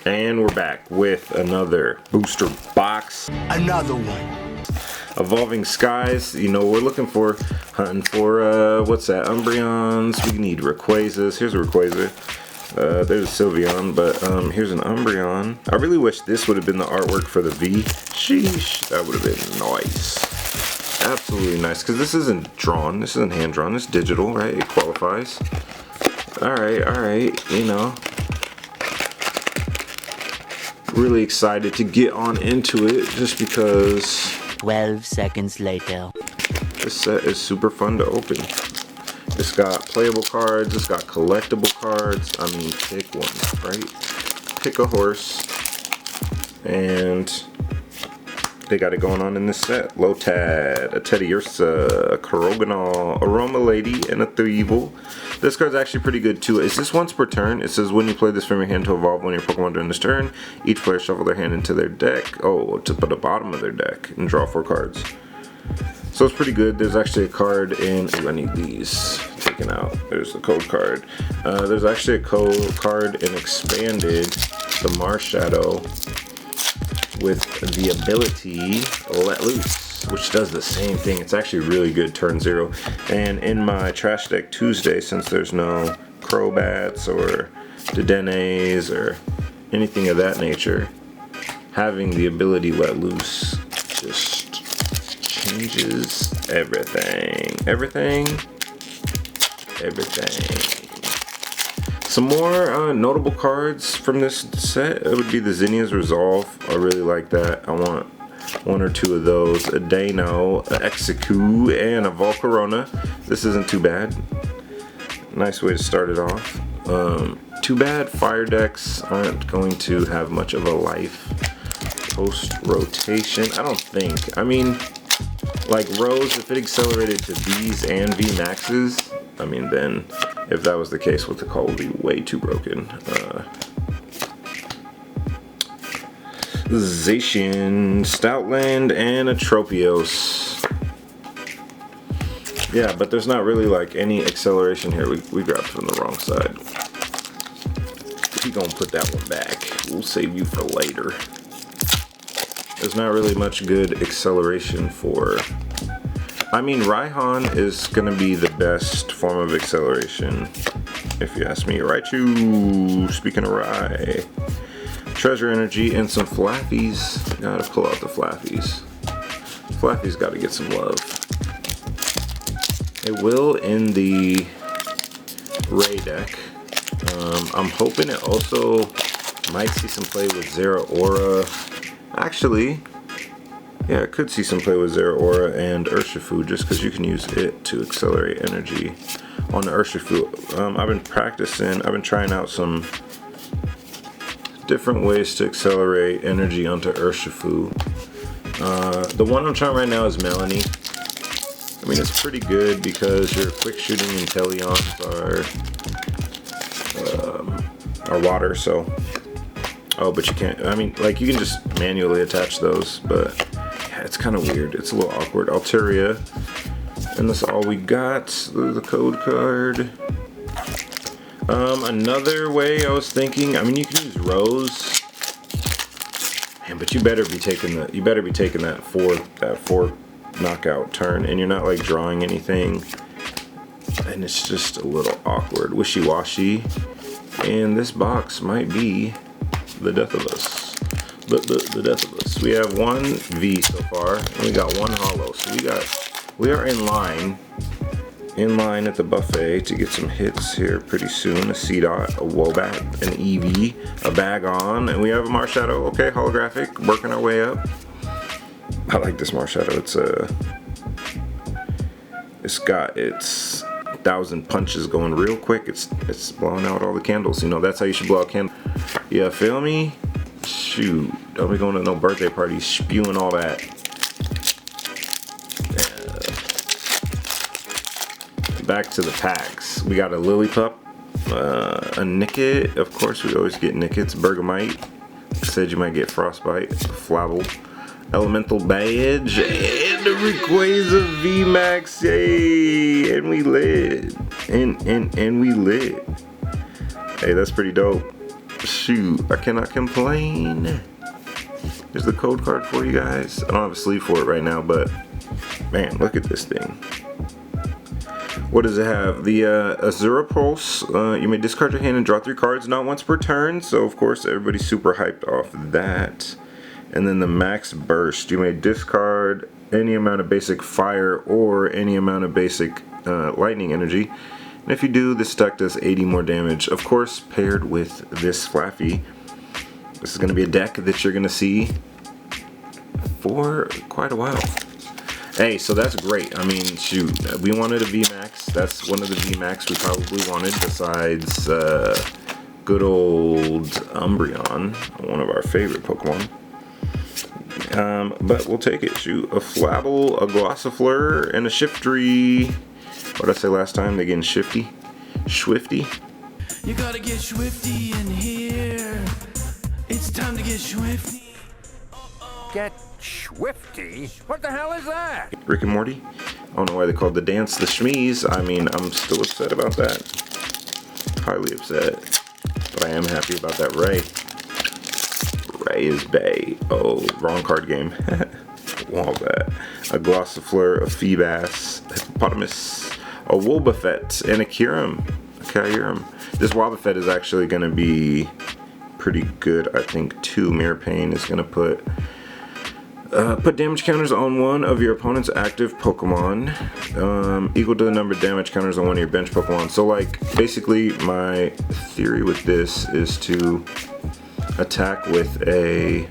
And we're back with another booster box. Another one. Evolving Skies, you know, we're looking for, hunting for, what's that, Umbreons, we need Rayquazas, here's a Rayquaza, there's a Sylveon, but here's an Umbreon. I really wish this would have been the artwork for the V, sheesh, that would have been nice, absolutely nice, because this isn't drawn, this isn't hand drawn, it's digital, right, it qualifies, alright, you know. Really excited to get on into it just because 12 seconds later. this set is super fun to open. It's got playable cards, it's got collectible cards. I mean, pick one, right? Pick a horse. And they got it going on in this set. Lotad, a Teddiursa, a Koroganal, a Roma Lady, and a Threevil. This card's actually pretty good too. Is this once per turn? It says when you play this from your hand to evolve one of your Pokemon during this turn, each player shuffle their hand into their deck. Oh, to the bottom of their deck and draw 4 cards. So it's pretty good. There's actually a card in. Ooh, I need these taken out. There's the code card. There's actually a code card in Expanded, the Marshadow, with the ability Let Loose, which does the same thing. It's actually really good turn 0. And in my Trash Deck Tuesday, since there's no Crobats or Dedenes or anything of that nature, having the ability Let Loose just changes everything. Everything. Some more notable cards from this set. It would be the Zinnia's Resolve. I really like that. I want 1 or 2 of those. A Dano, a Execu, and a Volcarona. This isn't too bad. Nice way to start it off. Too bad fire decks aren't going to have much of a life post rotation. I don't think. I mean, like Rose, if it accelerated to V's and V maxes, I mean, then if that was the case, what the call would be way too broken. Zacian, Stoutland, and a Tropios. Yeah, but there's not really like any acceleration here. We grabbed from the wrong side. We're gonna put that one back. We'll save you for later. There's not really much good acceleration for... I mean, Raihan is gonna be the best form of acceleration, if you ask me. Raichu, speaking of Rai. Treasure Energy and some Flaffies. Gotta pull out the Flaffies. Flaffies gotta get some love. It will in the Ray deck. I'm hoping it also might see some play with Zeraora. Actually, yeah, it could see some play with Zeraora and Urshifu, just because you can use it to accelerate energy on the Urshifu. I've been practicing, I've been trying out some different ways to accelerate energy onto Urshifu. The one I'm trying right now is Melanie. I mean, it's pretty good because your quick shooting Inteleons are water, so. Oh, but you can't, I mean, like, you can just manually attach those, but yeah, it's kind of weird. It's a little awkward. Altaria, and that's all we got. The code card. Another way I was thinking, I mean, you can use Rose, man, but you better be taking that four knockout turn, and you're not like drawing anything, and it's just a little awkward, wishy-washy, and this box might be the death of us. The death of us. We have 1 V so far, and we got 1 holo. So we are in line at the buffet to get some hits here pretty soon. A C-Dot, a Wobat, an Eevee, a Bagon, and we have a Marshadow. Okay, holographic, working our way up. I like this Marshadow. It's got its 1,000 punches going real quick. It's blowing out all the candles. You know, that's how you should blow out candles. Yeah, feel me? Shoot, don't be going to no birthday parties spewing all that. Back to the packs. We got a Lillipup, a Nickit. Of course, we always get Nickits. Bergamite. Said you might get Frostbite. Flabble. Elemental Badge. And the Rayquaza VMAX. Yay! And we lit. And we lit. Hey, that's pretty dope. Shoot, I cannot complain. Here's the code card for you guys. I don't have a sleeve for it right now, but man, look at this thing. What does it have? The Azura Pulse. You may discard your hand and draw 3 cards, not once per turn. So of course everybody's super hyped off that. And then the Max Burst. You may discard any amount of basic fire or any amount of basic lightning energy. And if you do, this deck does 80 more damage. Of course, paired with this Flaffy. This is going to be a deck that you're going to see for quite a while. Hey, so that's great. I mean, shoot, we wanted a VMAX. That's one of the VMAX we probably wanted besides good old Umbreon, one of our favorite Pokemon. But we'll take it. Shoot, a Flabble, a Glossifleur, and a Shiftry. What did I say last time? They're getting shifty. Swifty. You gotta get swifty in here. It's time to get swifty. Get swifty? What the hell is that? Rick and Morty. I don't know why they called the dance the Shmees. I mean, I'm still upset about that. Highly upset. But I am happy about that Ray. Ray is bae. Oh, wrong card game. Wombat. A Glossifleur, a Feebas, a Hippopotamus, a Wobbuffet, and a Kyurem. This Wobbuffet is actually going to be pretty good, I think, too. Mirror Pain is going to put damage counters on one of your opponent's active Pokemon, equal to the number of damage counters on one of your bench Pokemon. So, like, basically, my theory with this is to attack with a...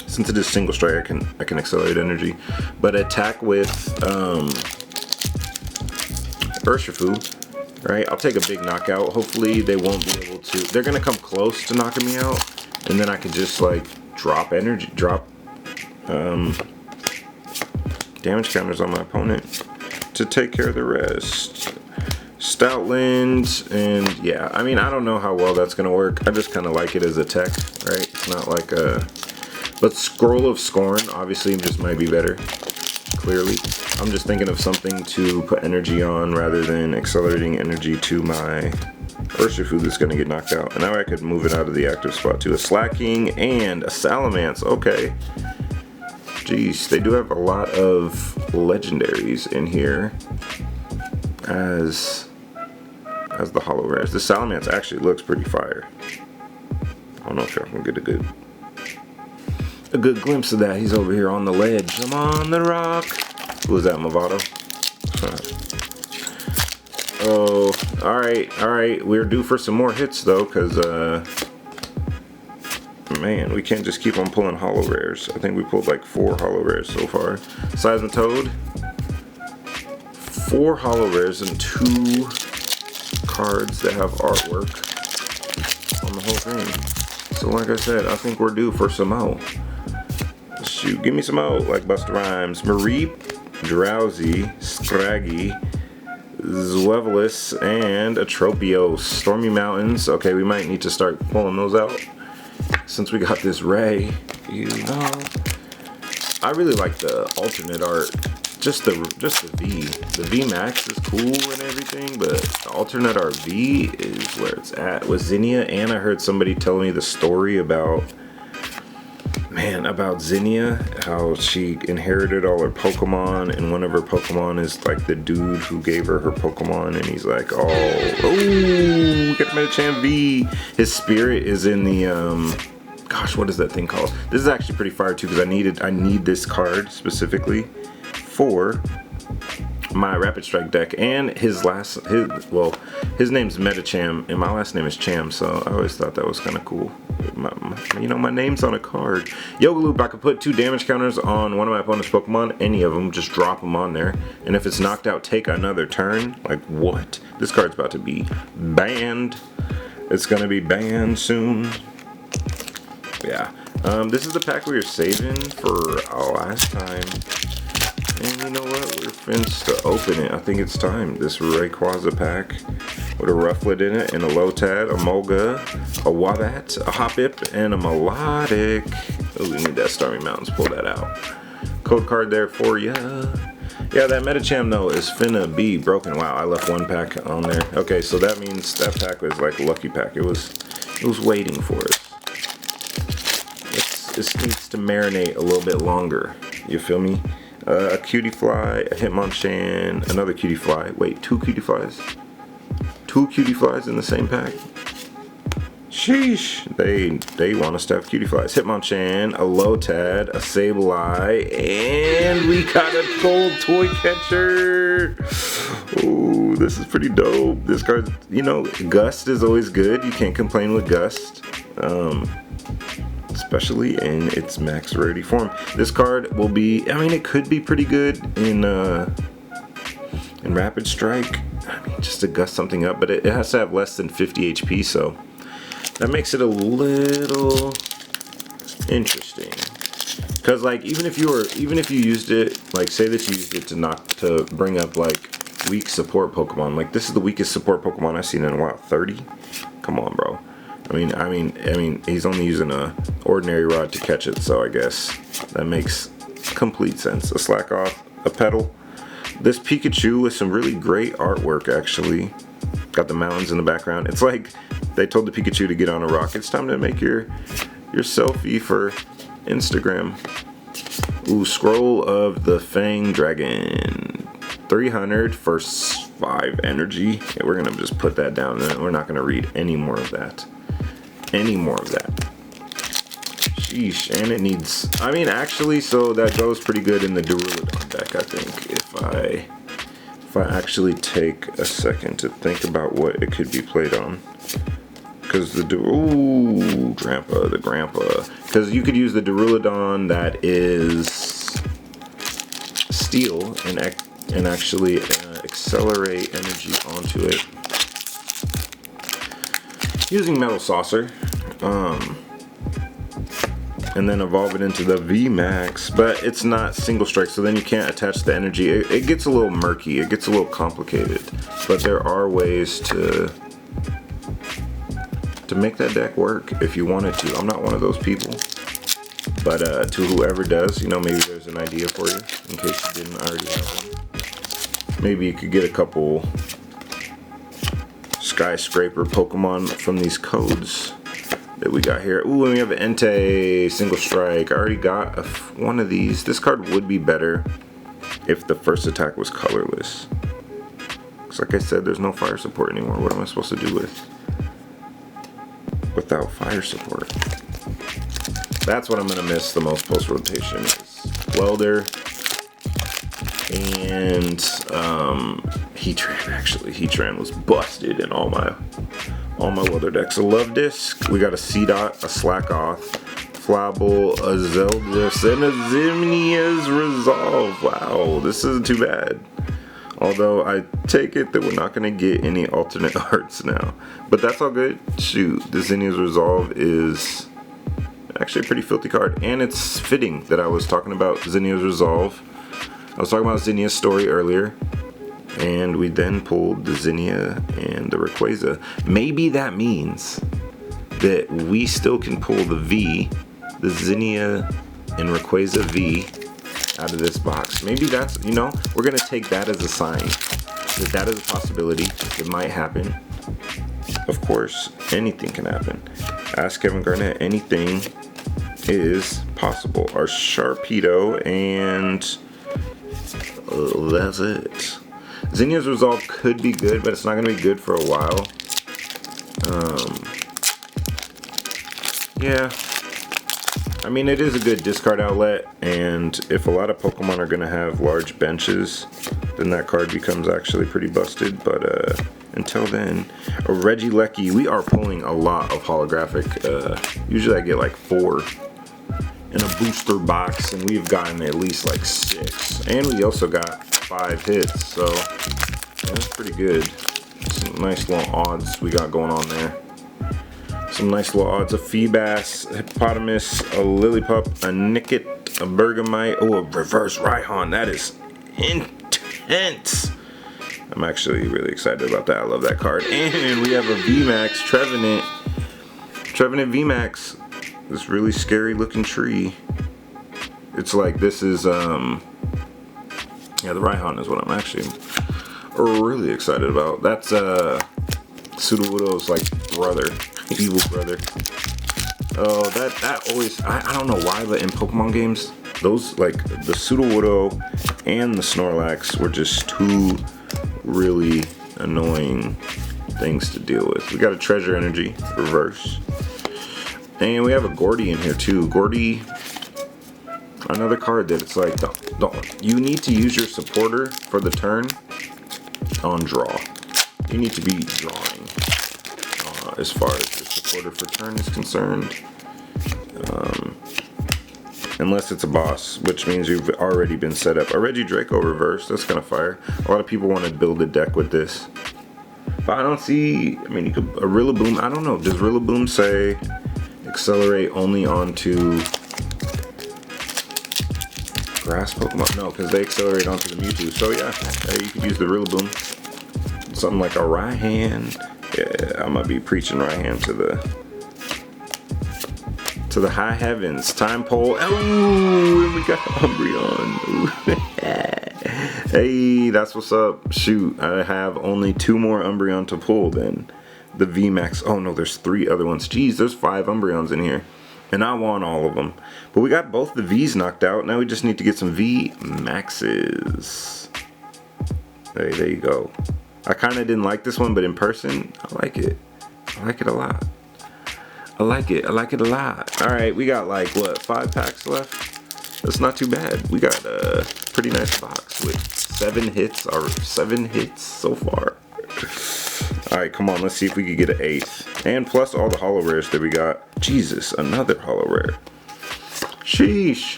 Since it is single strike, I can accelerate energy, but attack with Urshifu. Right, I'll take a big knockout. Hopefully they won't be able to. They're gonna come close to knocking me out, and then I can just like drop energy, damage counters on my opponent to take care of the rest. Stoutland, and yeah, I mean, I don't know how well that's gonna work. I just kind of like it as a tech, right? It's not like a. But Scroll of Scorn obviously just might be better. Clearly, I'm just thinking of something to put energy on rather than accelerating energy to my Urshifu that's going to get knocked out. And now I could move it out of the active spot to a Slacking and a Salamence. Okay. Jeez, they do have a lot of legendaries in here as the holo rares. The Salamence actually looks pretty fire. I don't know if y'all can get a good glimpse of that. He's over here on the ledge. I'm on the rock. Who was that, Movado? Oh, alright. We're due for some more hits though, because man, we can't just keep on pulling holo rares. I think we pulled like 4 holo rares so far. Seismitoad, 4 holo rares and 2 cards that have artwork on the whole thing. So like I said, I think we're due for some more. Shoot, give me some more, like Busta Rhymes. Mareep, Drowsy, Scraggy, Zwevelis, and Atropios. Stormy Mountains. Okay, we might need to start pulling those out since we got this Ray. You know, I really like the alternate art. Just the V. The V Max is cool and everything, but the alternate art V is where it's at with Zinnia. And I heard somebody tell me the story about Zinnia, how she inherited all her Pokemon, and one of her Pokemon is like the dude who gave her Pokemon, and he's like, oh, we got the Medicham V. His spirit is in the gosh, what is that thing called? This is actually pretty fire too, because I need this card specifically for my Rapid Strike deck. And his name's Medicham and my last name is Cham, so I always thought that was kind of cool. My name's on a card. Yoga Loop, I could put 2 damage counters on one of my opponent's Pokemon, any of them, just drop them on there, and if it's knocked out, take another turn. Like, what? This card's about to be banned. It's gonna be banned soon. Yeah. This is the pack we were saving for our last time. And you know what? We're finished to open it. I think it's time. This Rayquaza pack with a Rufflet in it, and a Lotad, a Molga, a Wobbat, a Hoppip, and a Melodic. Oh, we need that Stormy Mountains. Pull that out. Code card there for ya. Yeah, that Medicham though is finna be broken. Wow, I left 1 pack on there. Okay, so that means that pack was like a lucky pack. It was Who's waiting for us? This needs to marinate a little bit longer. You feel me? A cutie fly, a Hitmonchan, another cutie fly. Wait, 2 cutie flies? 2 cutie flies in the same pack? Sheesh. They want us to have cutie flies. Hitmonchan, a Lotad, a Sableye, and we got a gold toy catcher. Ooh, this is pretty dope. This card, you know, Gust is always good. You can't complain with Gust. Especially in its max rarity form. This card will be, I mean, it could be pretty good in Rapid Strike. I mean, just to gust something up, but it has to have less than 50 HP, so that makes it a little interesting. Cause like even if you used it, like say that you used it to bring up like weak support Pokemon, like this is the weakest support Pokemon I've seen in a while. 30? Come on, bro. I mean, he's only using a ordinary rod to catch it, so I guess that makes complete sense. A Slack Off, a Petal. This Pikachu with some really great artwork, actually. Got the mountains in the background. It's like they told the Pikachu to get on a rock. It's time to make your selfie for Instagram. Ooh, Scroll of the Fang Dragon. 300 for 5 energy. Yeah, we're gonna just put that down. We're not gonna read any more of that. Sheesh, and it needs, I mean, actually, so that goes pretty good in the Duraludon deck, I think, if I actually take a second to think about what it could be played on. Because the Grandpa, because you could use the Duraludon that is Steel and actually accelerate energy onto it using Metal Saucer, and then evolve it into the VMAX, but it's not single strike, so then you can't attach the energy. It gets a little murky, it gets a little complicated, but there are ways to make that deck work if you wanted to. I'm not one of those people, but to whoever does, you know, maybe there's an idea for you in case you didn't already have one. Maybe you could get a couple skyscraper Pokemon from these codes that we got here. Ooh, and we have an Entei single strike. I already got one of these. This card would be better if the first attack was colorless. Because like I said, there's no fire support anymore. What am I supposed to do without fire support? That's what I'm gonna miss the most post rotation is Welder and Heatran. Actually, Heatran was busted in all my Welder decks. A Love Disc. We got a C-Dot, a Slack Off, Flabble, a Zeldris, and a Zinnia's Resolve. Wow, this isn't too bad. Although I take it that we're not gonna get any alternate arts now, but that's all good. Shoot, the Zinnia's Resolve is actually a pretty filthy card, and it's fitting that I was talking about Zinnia's Resolve. I was talking about Zinnia's story earlier, and we then pulled the Zinnia and the Rayquaza. Maybe that means that we still can pull the V, the Zinnia and Rayquaza V, out of this box. Maybe that's, you know, we're gonna take that as a sign that is a possibility. It might happen. Of course, anything can happen. Ask Kevin Garnett, anything is possible. Our Sharpedo, and that's it. Zinnia's Resolve could be good, but it's not gonna be good for a while. Yeah, I mean, it is a good discard outlet, and if a lot of Pokemon are gonna have large benches, then that card becomes actually pretty busted. But until then, a Regieleki. We are pulling a lot of holographic. Usually I get like 4 in a booster box, and we've gotten at least like 6, and we also got 5 hits, so yeah, that's pretty good. Some nice little odds we got going on there. Some nice little odds. A Feebas, a Hippopotamus, a Lillipup, a Nickit, a Bergamite. Oh, a reverse Raihan. That is intense. I'm actually really excited about that. I love that card. And we have a VMAX Trevenant. Trevenant VMAX. This really scary looking tree. It's like, this is yeah, the Raihan is what I'm actually really excited about. That's Sudowoodo's like brother. Evil brother. Oh, that always, I don't know why, but in Pokemon games, those, like, the Sudowoodo and the Snorlax were just two really annoying things to deal with. We got a Treasure Energy, reverse. And we have a Gordy in here too. Gordy, another card that it's like, don't, you need to use your supporter for the turn on draw. You need to be drawing as far as your supporter for turn is concerned. Unless it's a boss, which means you've already been set up. A Regidraco reverse, that's kind of fire. A lot of people want to build a deck with this. But I don't see, I mean, you could, a Rillaboom, I don't know. Does Rillaboom say accelerate only onto grass Pokemon? No, because they accelerate onto the Mewtwo. So yeah, you could use the Rillaboom. Something like a Raihan. Yeah, I'm gonna be preaching Raihan to the high heavens. Time pole. Oh, and we got Umbreon. Hey, that's what's up. Shoot, I have only 2 more Umbreon to pull then. The VMAX. Oh no, there's 3 other ones. Jeez, there's 5 Umbreons in here. And I want all of them. But we got both the V's knocked out. Now we just need to get some VMAXs. Hey, there you go. I kind of didn't like this one, but in person, I like it. I like it a lot. I like it a lot. Alright, we got like, what, 5 packs left? That's not too bad. We got a pretty nice box with 7 hits, or 7 hits so far. Alright, come on, let's see if we could get an 8th. And plus all the holo rares that we got. Jesus, another holo rare. Sheesh.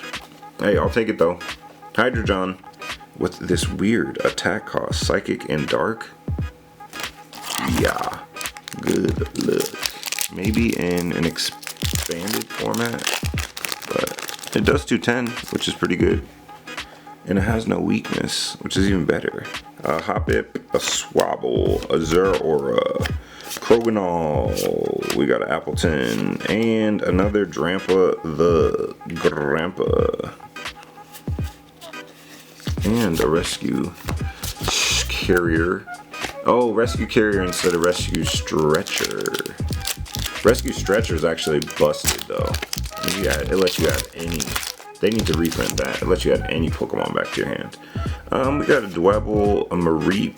Hey, I'll take it though. Hydrogen with this weird attack cost. Psychic and Dark. Yeah. Good luck. Maybe in an expanded format, but it does 210, which is pretty good. And it has no weakness, which is even better. A Hoppip, a Swabble, a Zeraora, Croagnon, we got an Appleton, and another Drampa the Grandpa. And a Rescue Carrier. Oh, Rescue Carrier instead of Rescue Stretcher. Rescue Stretcher is actually busted though. Yeah, it lets you add any. They need to reprint that. It lets you add any Pokemon back to your hand. We got a Dwebble, a Mareep,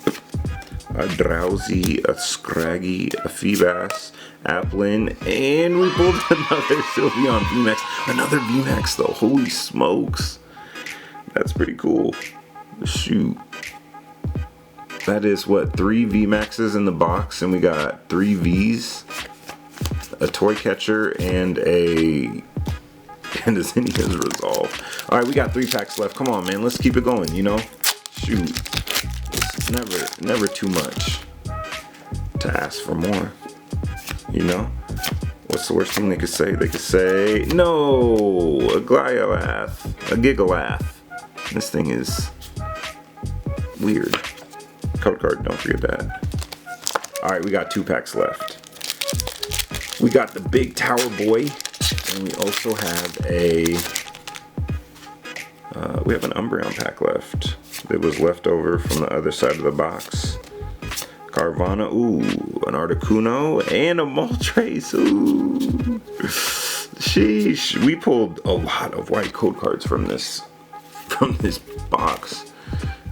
a Drowsy, a Scraggy, a Feebas, Applin, and we pulled another Sylveon VMAX. Another VMAX though. Holy smokes. That's pretty cool. Shoot. That is what, 3 VMAXs in the box, and we got 3 Vs. A Toy Catcher and a Zinnia's Resolve. Alright, we got 3 packs left. Come on, man. Let's keep it going, you know? Shoot. It's never too much to ask for more. You know? What's the worst thing they could say? They could say, no! A Gliolath. A Gigalath. This thing is weird. Code card, don't forget that. Alright, we got 2 packs left. We got the Big Tower Boy, and we also have we have an Umbreon pack left that was left over from the other side of the box. Carvana, ooh, an Articuno, and a Moltres, ooh. Sheesh, we pulled a lot of white code cards from this box.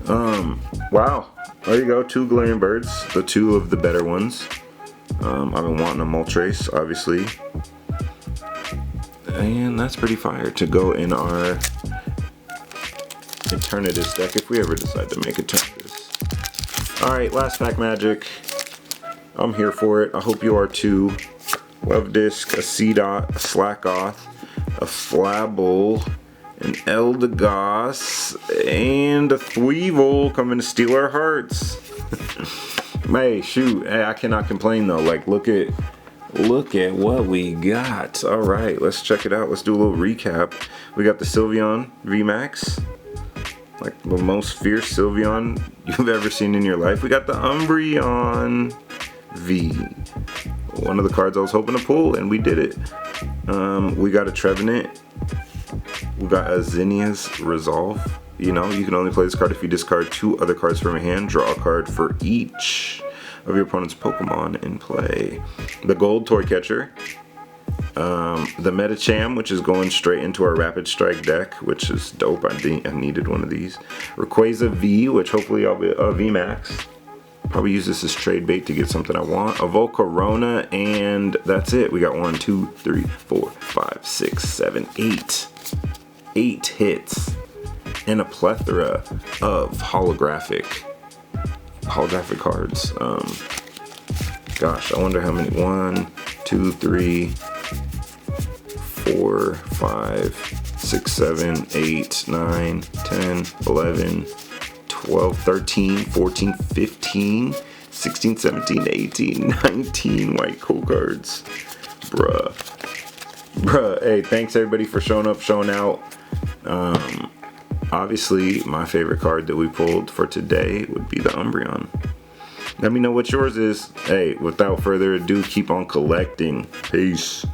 Wow, there you go, 2 Galarian Birds, the 2 of the better ones. I've been wanting a Moltres, obviously. And that's pretty fire to go in our Eternatus deck if we ever decide to make Eternatus. Alright, last pack magic. I'm here for it. I hope you are too. Love Disc, a Seedot, a Slackoth, a Flabble, an Eldegoss, and a Thweevil coming to steal our hearts. Hey, shoot, hey, I cannot complain though. Like, look at what we got. All right, let's check it out. Let's do a little recap. We got the Sylveon VMAX, like the most fierce Sylveon you've ever seen in your life. We got the Umbreon V, one of the cards I was hoping to pull, and we did it. We got a Trevenant. We got a Zinnia's Resolve. You know, you can only play this card if you discard 2 other cards from your hand. Draw a card for each. A of your opponent's Pokemon in play. The gold toy catcher. The Metacham, which is going straight into our Rapid Strike deck, which is dope. I needed one of these. Rayquaza V, which hopefully I'll be VMAX. Probably use this as trade bait to get something I want. A Volcarona, and that's it. We got 1, 2, 3, 4, 5, 6, 7, 8. 8 hits. And a plethora of holographic cards. Gosh, I wonder how many. 1, 2, 3, 4, 5, 6, 7, 8, 9, 10, 11, 12, 13, 14, 15, 16, 17, 18, 19 white cool cards. Bruh. Hey, thanks everybody for showing up, showing out. Obviously, my favorite card that we pulled for today would be the Umbreon. Let me know what yours is. Hey, without further ado, keep on collecting. Peace.